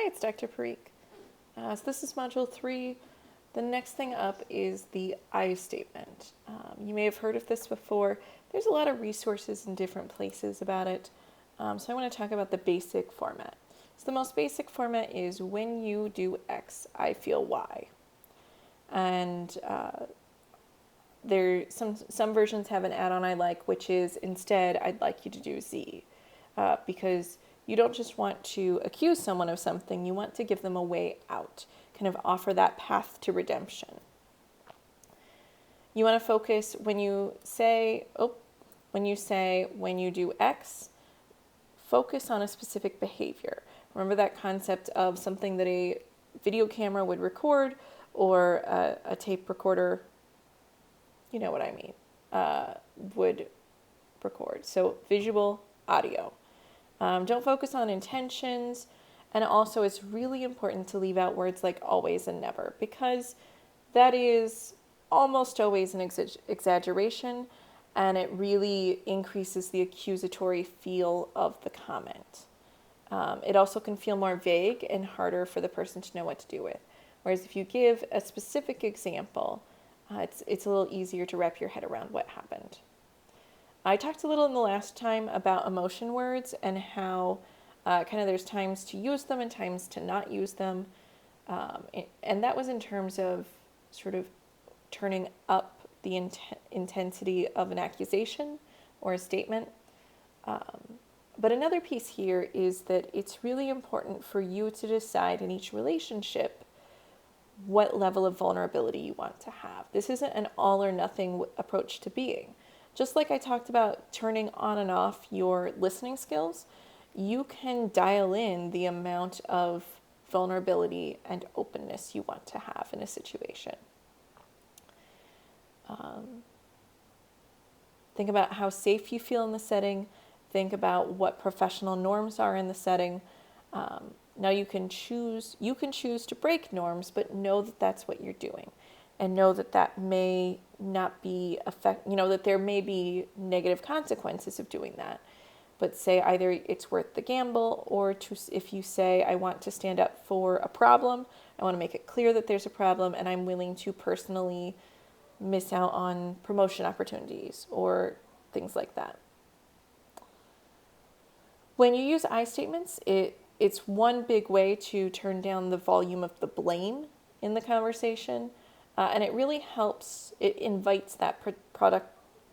Hi, it's Dr. Parikh. So this is Module 3. The next thing up is the I statement. You may have heard of this before. There's a lot of resources in different places about it. So I want to talk about the basic format. So the most basic format is when you do X, I feel Y. And some versions have an add-on I like, which is instead I'd like you to do Z, because you don't just want to accuse someone of something, you want to give them a way out, kind of offer that path to redemption. You want to focus when you when you do X, focus on a specific behavior. Remember that concept of something that a video camera would record or a tape recorder, you know what I mean, would record. So visual, audio. Don't focus on intentions. And also it's really important to leave out words like always and never, because that is almost always an exaggeration, and it really increases the accusatory feel of the comment. It also can feel more vague and harder for the person to know what to do with. Whereas if you give a specific example, it's a little easier to wrap your head around what happened. I talked a little in the last time about emotion words and how kind of there's times to use them and times to not use them. And that was in terms of sort of turning up the intensity of an accusation or a statement. But another piece here is that it's really important for you to decide in each relationship what level of vulnerability you want to have. This isn't an all or nothing approach to being. Just like I talked about turning on and off your listening skills, you can dial in the amount of vulnerability and openness you want to have in a situation. Think about how safe you feel in the setting. Think about what professional norms are in the setting. Now you can choose to break norms, but know that that's what you're doing. And know that that may not be that there may be negative consequences of doing that. But say either it's worth the gamble, or if you say, I want to stand up for a problem, I want to make it clear that there's a problem, and I'm willing to personally miss out on promotion opportunities or things like that. When you use I statements, it's one big way to turn down the volume of the blame in the conversation. And it really helps, it invites that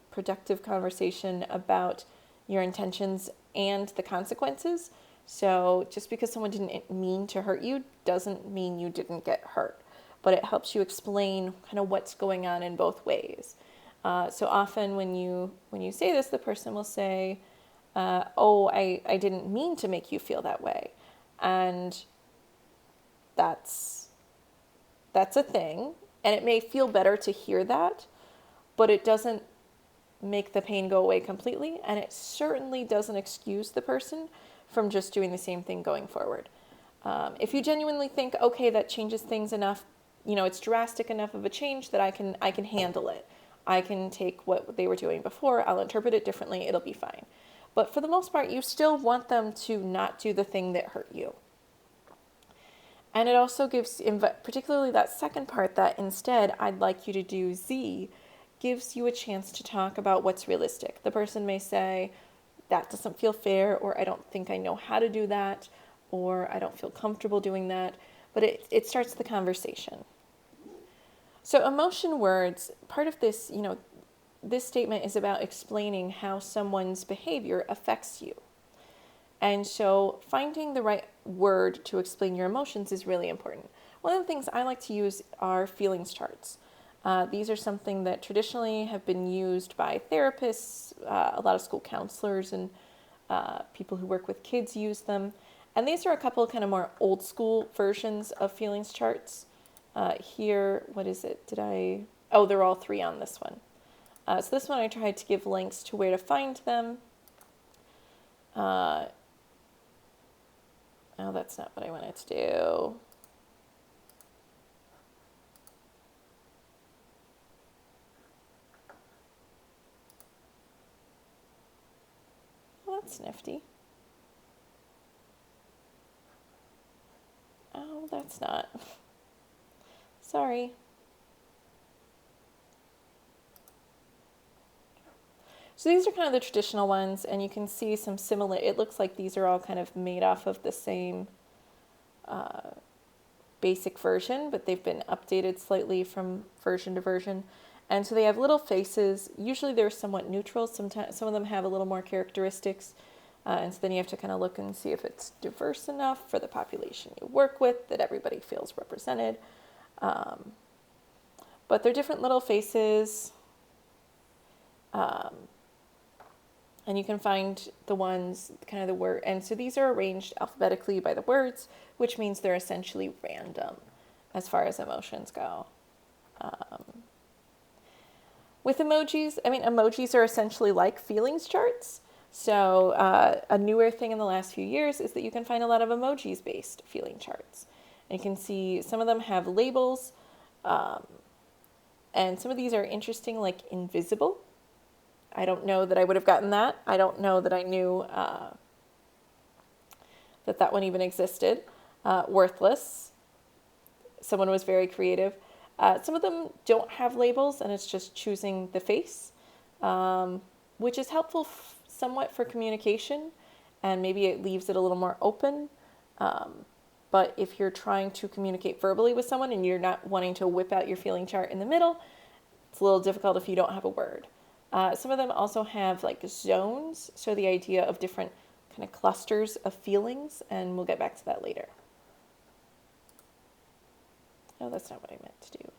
productive conversation about your intentions and the consequences. So just because someone didn't mean to hurt you doesn't mean you didn't get hurt. But it helps you explain kind of what's going on in both ways. So often when you say this, the person will say, I didn't mean to make you feel that way. And that's a thing. And it may feel better to hear that, but it doesn't make the pain go away completely. And it certainly doesn't excuse the person from just doing the same thing going forward. If you genuinely think, okay, that changes things enough, it's drastic enough of a change that I can handle it. I can take what they were doing before, I'll interpret it differently, it'll be fine. But for the most part, you still want them to not do the thing that hurt you. And it also gives, particularly that second part, that instead I'd like you to do Z, gives you a chance to talk about what's realistic. The person may say, that doesn't feel fair, or I don't think I know how to do that, or I don't feel comfortable doing that. But it starts the conversation. So emotion words, part of this, this statement is about explaining how someone's behavior affects you. And so finding the right word to explain your emotions is really important. One of the things I like to use are feelings charts. These are something that traditionally have been used by therapists, a lot of school counselors, and people who work with kids use them. And these are a couple of kind of more old school versions of feelings charts. Here, what is it? They're all 3 on this one. So this one I tried to give links to where to find them. Oh, that's not what I wanted to do. Well, that's nifty. No, that's not. Sorry. So these are kind of the traditional ones, and you can see some similar, it looks like these are all kind of made off of the same basic version, but they've been updated slightly from version to version. And so they have little faces. Usually they're somewhat neutral. Sometimes some of them have a little more characteristics. And so then you have to kind of look and see if it's diverse enough for the population you work with, that everybody feels represented. But they're different little faces. And you can find the ones, kind of the word. And so these are arranged alphabetically by the words, which means they're essentially random as far as emotions go. With emojis, I mean, emojis are essentially like feelings charts. So a newer thing in the last few years is that you can find a lot of emojis-based feeling charts. And you can see some of them have labels, and some of these are interesting, like invisible. I don't know that I would have gotten that. I don't know that I knew that one even existed. Worthless. Someone was very creative. Some of them don't have labels, and it's just choosing the face, which is helpful somewhat for communication, and maybe it leaves it a little more open. But if you're trying to communicate verbally with someone and you're not wanting to whip out your feeling chart in the middle, it's a little difficult if you don't have a word. Some of them also have like zones, so the idea of different kind of clusters of feelings, and we'll get back to that later. No, that's not what I meant to do.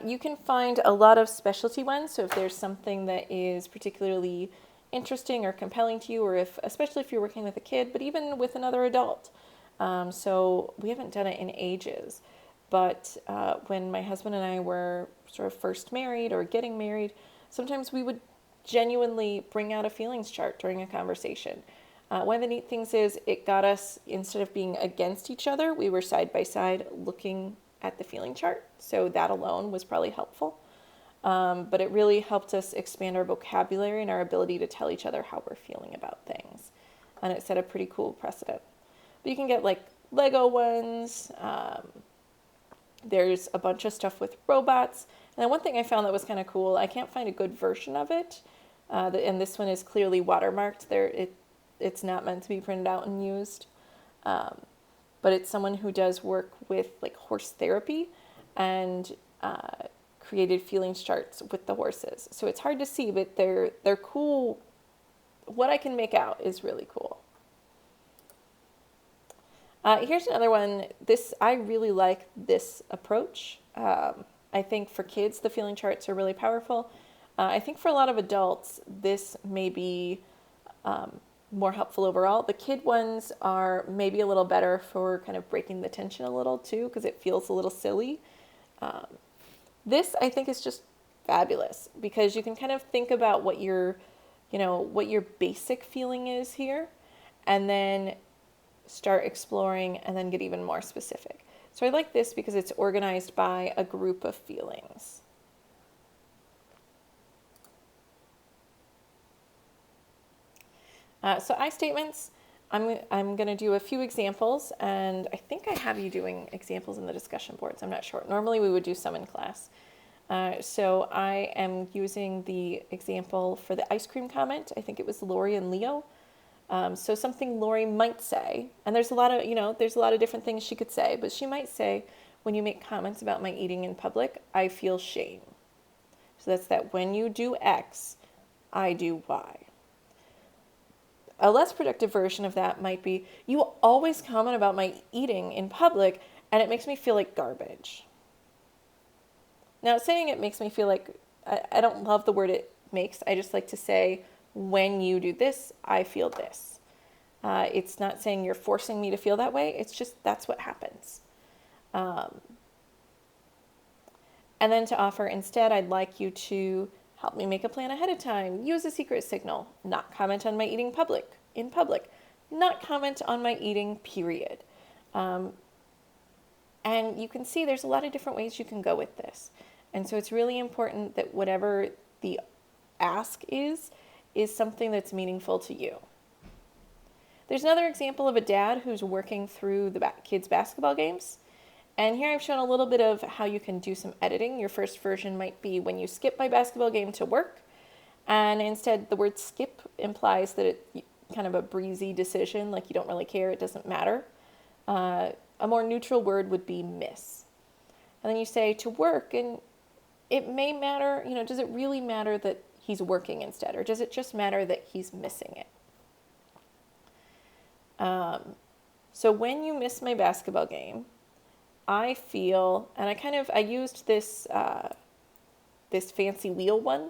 You can find a lot of specialty ones, so if there's something that is particularly interesting or compelling to you, or especially if you're working with a kid, but even with another adult. So we haven't done it in ages. But when my husband and I were sort of first married or getting married, sometimes we would genuinely bring out a feelings chart during a conversation. One of the neat things is it got us, instead of being against each other, we were side by side looking at the feeling chart. So that alone was probably helpful. But it really helped us expand our vocabulary and our ability to tell each other how we're feeling about things. And it set a pretty cool precedent. But you can get like Lego ones. There's a bunch of stuff with robots. And then one thing I found that was kind of cool, I can't find a good version of it. And this one is clearly watermarked. It's not meant to be printed out and used. But it's someone who does work with like horse therapy and created feelings charts with the horses. So it's hard to see, but they're cool. What I can make out is really cool. Here's another one. I really like this approach. I think for kids, the feeling charts are really powerful. I think for a lot of adults, this may be more helpful overall. The kid ones are maybe a little better for kind of breaking the tension a little too, because it feels a little silly. This, I think, is just fabulous because you can kind of think about what your basic feeling is here, and then start exploring and then get even more specific. So I like this because it's organized by a group of feelings. So I statements, I'm going to do a few examples, and I think I have you doing examples in the discussion boards. I'm not sure. Normally we would do some in class. So I am using the example for the ice cream comment. I think it was Lori and Leo. So something Lori might say, and there's a lot of different things she could say, but she might say, when you make comments about my eating in public, I feel shame. So that's that when you do X, I do Y. A less productive version of that might be, you always comment about my eating in public, and it makes me feel like garbage. Now, saying it makes me feel like, I don't love the word it makes. I just like to say, when you do this, I feel this. It's not saying you're forcing me to feel that way. It's just that's what happens. And then to offer instead, I'd like you to help me make a plan ahead of time. Use a secret signal. Not comment on my eating in public. Not comment on my eating, period. And you can see there's a lot of different ways you can go with this. And so it's really important that whatever the ask is something that's meaningful to you. There's another example of a dad who's working through the kids' basketball games. And here I've shown a little bit of how you can do some editing. Your first version might be when you skip my basketball game to work. And instead, the word skip implies that it's kind of a breezy decision, like you don't really care, it doesn't matter. A more neutral word would be miss. And then you say to work, and it may matter, does it really matter that he's working instead, or does it just matter that he's missing it? So when you miss my basketball game, I feel, and I used this this fancy wheel one,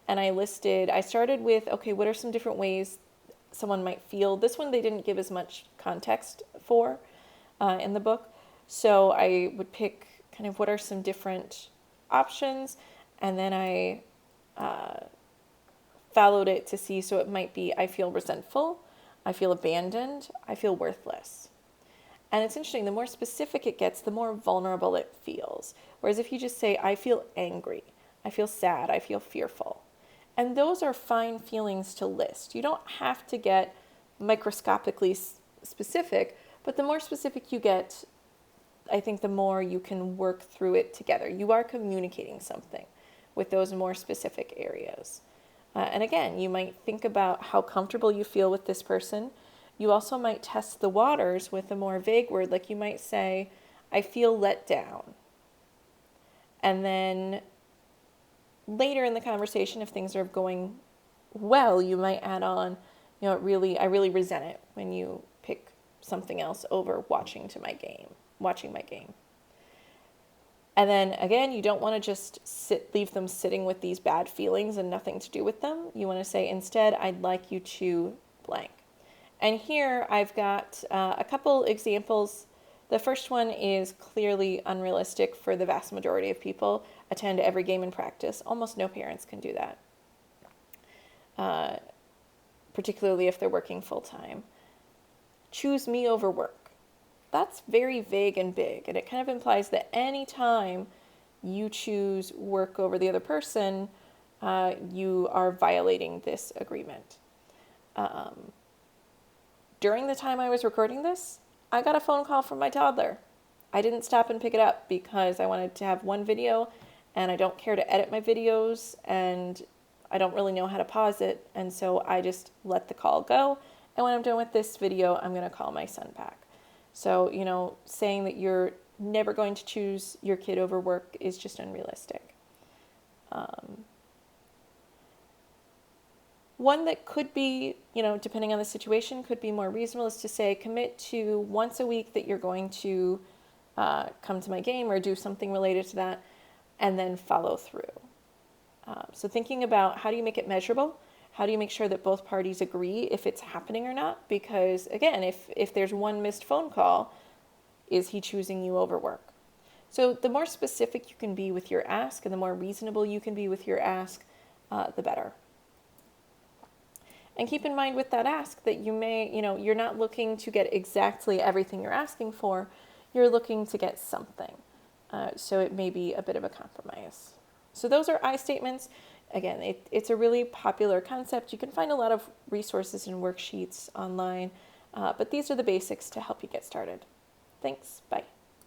and I started with, okay, what are some different ways someone might feel? This one they didn't give as much context for in the book, so I would pick kind of what are some different options, and then I followed it to see, so it might be, I feel resentful, I feel abandoned, I feel worthless. And it's interesting, the more specific it gets, the more vulnerable it feels. Whereas if you just say, I feel angry, I feel sad, I feel fearful. And those are fine feelings to list. You don't have to get microscopically specific, but the more specific you get, I think the more you can work through it together. You are communicating something with those more specific areas. And again, you might think about how comfortable you feel with this person. You also might test the waters with a more vague word, like you might say, I feel let down. And then later in the conversation, if things are going well, you might add on, I really resent it when you pick something else over watching my game. And then again, you don't want to just leave them sitting with these bad feelings and nothing to do with them. You want to say, instead, I'd like you to blank. And here I've got a couple examples. The first one is clearly unrealistic for the vast majority of people. Attend every game in practice. Almost no parents can do that, particularly if they're working full-time. Choose me over work. That's very vague and big, and it kind of implies that any time you choose work over the other person, you are violating this agreement. During the time I was recording this, I got a phone call from my toddler. I didn't stop and pick it up because I wanted to have one video, and I don't care to edit my videos, and I don't really know how to pause it, and so I just let the call go, and when I'm done with this video, I'm going to call my son back. So, saying that you're never going to choose your kid over work is just unrealistic. One that could be, depending on the situation, could be more reasonable is to say, commit to once a week that you're going to come to my game or do something related to that, and then follow through. So thinking about how do you make it measurable? How do you make sure that both parties agree if it's happening or not? Because again, if there's one missed phone call, is he choosing you over work? So the more specific you can be with your ask and the more reasonable you can be with your ask, the better. And keep in mind with that ask that you may, you're not looking to get exactly everything you're asking for. You're looking to get something. So it may be a bit of a compromise. So those are I statements. Again, it's a really popular concept. You can find a lot of resources and worksheets online, but these are the basics to help you get started. Thanks. Bye.